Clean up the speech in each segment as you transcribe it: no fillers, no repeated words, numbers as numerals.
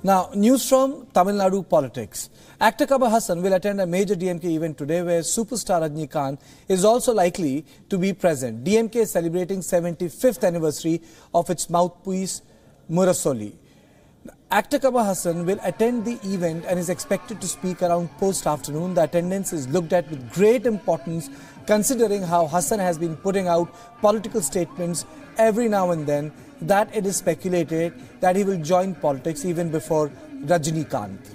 Now, news from Tamil Nadu politics. Actor Kamal Haasan will attend a major DMK event today where superstar Rajinikanth is also likely to be present. DMK is celebrating 75th anniversary of its mouthpiece, Murasoli. Actor Kamal Haasan will attend the event and is expected to speak around post-afternoon. The attendance is looked at with great importance considering how Haasan has been putting out political statements every now and then that it is speculated that he will join politics even before Rajinikanth.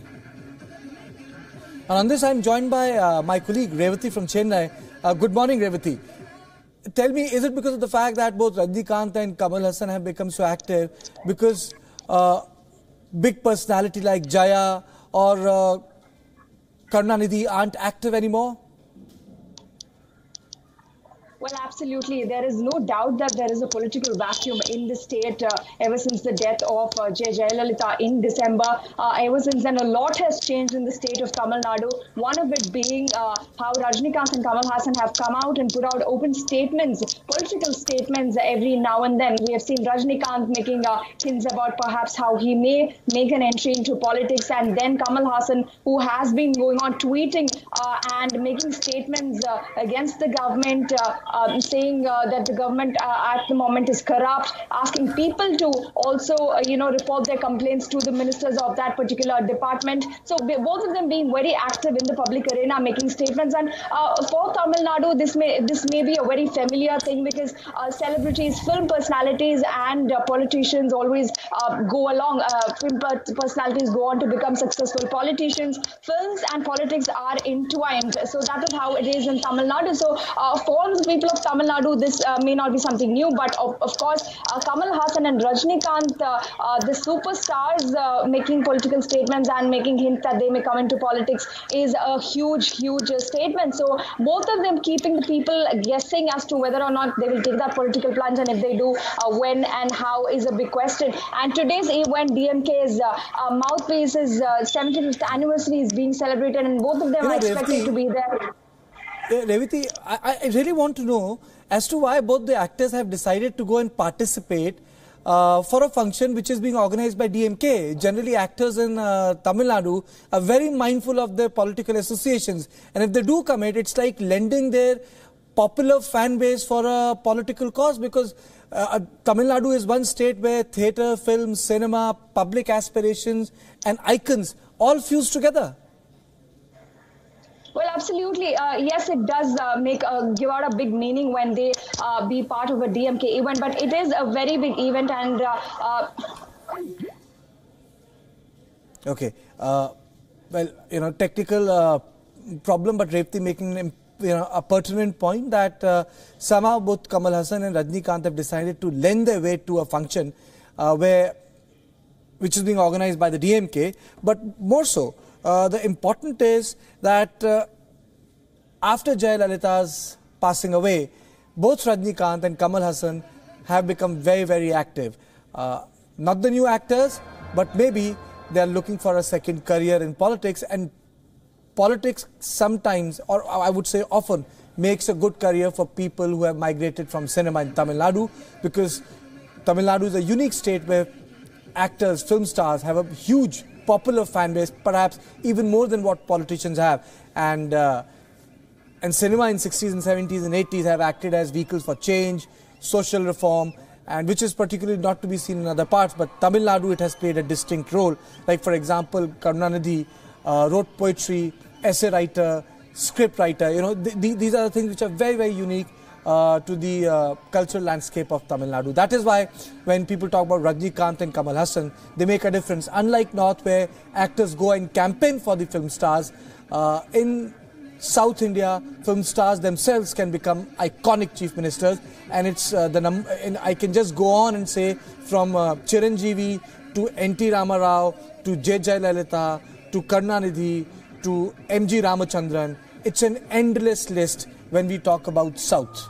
And on this I am joined by my colleague Revati from Chennai. Good morning, Revati. Tell me, is it because of the fact that both Rajinikanth and Kamal Haasan have become so active because big personality like Jaya or Karunanidhi aren't active anymore? Well, absolutely. There is no doubt that there is a political vacuum in the state ever since the death of Jayalalitha in December. Ever since then, a lot has changed in the state of Tamil Nadu. One of it being how Rajinikanth and Kamal Haasan have come out and put out open statements, political statements every now and then. We have seen Rajinikanth making hints about perhaps how he may make an entry into politics, and then Kamal Haasan, who has been going on tweeting and making statements against the government, saying that the government at the moment is corrupt, asking people to also, report their complaints to the ministers of that particular department. So both of them being very active in the public arena, making statements. And for Tamil Nadu, this may be a very familiar thing because celebrities, film personalities, and politicians always go along. Film personalities go on to become successful politicians. Films and politics are entwined. So that is how it is in Tamil Nadu. So for the people of Tamil Nadu, this may not be something new, but of course, Kamal Haasan and Rajinikanth, the superstars, making political statements and making hints that they may come into politics is a huge statement. So both of them keeping the people guessing as to whether or not they will take that political plunge, and if they do, when and how is a big question. And today's event, DMK's mouthpiece's 75th anniversary is being celebrated, and both of them are expected to be there. Revati, I really want to know as to why both the actors have decided to go and participate for a function which is being organized by DMK. Generally, actors in Tamil Nadu are very mindful of their political associations, and if they do commit, it's like lending their popular fan base for a political cause, because Tamil Nadu is one state where theatre, film, cinema, public aspirations and icons all fuse together. Well, absolutely. Yes, it does give out a big meaning when they be part of a DMK event, but it is a very big event. And okay, well, technical problem, but Revati making a pertinent point that somehow both Kamal Haasan and Rajinikanth have decided to lend their way to a function which is being organized by the DMK, but more so. The important is that after Jayalalitha's passing away, both Rajinikanth and Kamal Haasan have become very active. Not the new actors, but maybe they are looking for a second career in politics, and politics sometimes, or I would say often, makes a good career for people who have migrated from cinema in Tamil Nadu, because Tamil Nadu is a unique state where actors, film stars have a huge popular fan base, perhaps even more than what politicians have, and cinema in 60s and 70s and 80s have acted as vehicles for change, social reform, and which is particularly not to be seen in other parts, but Tamil Nadu, it has played a distinct role. Like for example, Karunanidhi wrote poetry, essay writer, script writer. These are the things which are very unique to the cultural landscape of Tamil Nadu. That is why when people talk about Rajinikanth and Kamal Haasan, they make a difference. Unlike North, where actors go and campaign for the film stars, in South India, film stars themselves can become iconic chief ministers, and it's and I can just go on and say from Chiranjeevi to N.T. Rama Rao to J. Jayalalitha to Karunanidhi to M.G. Ramachandran. It's an endless list when we talk about South.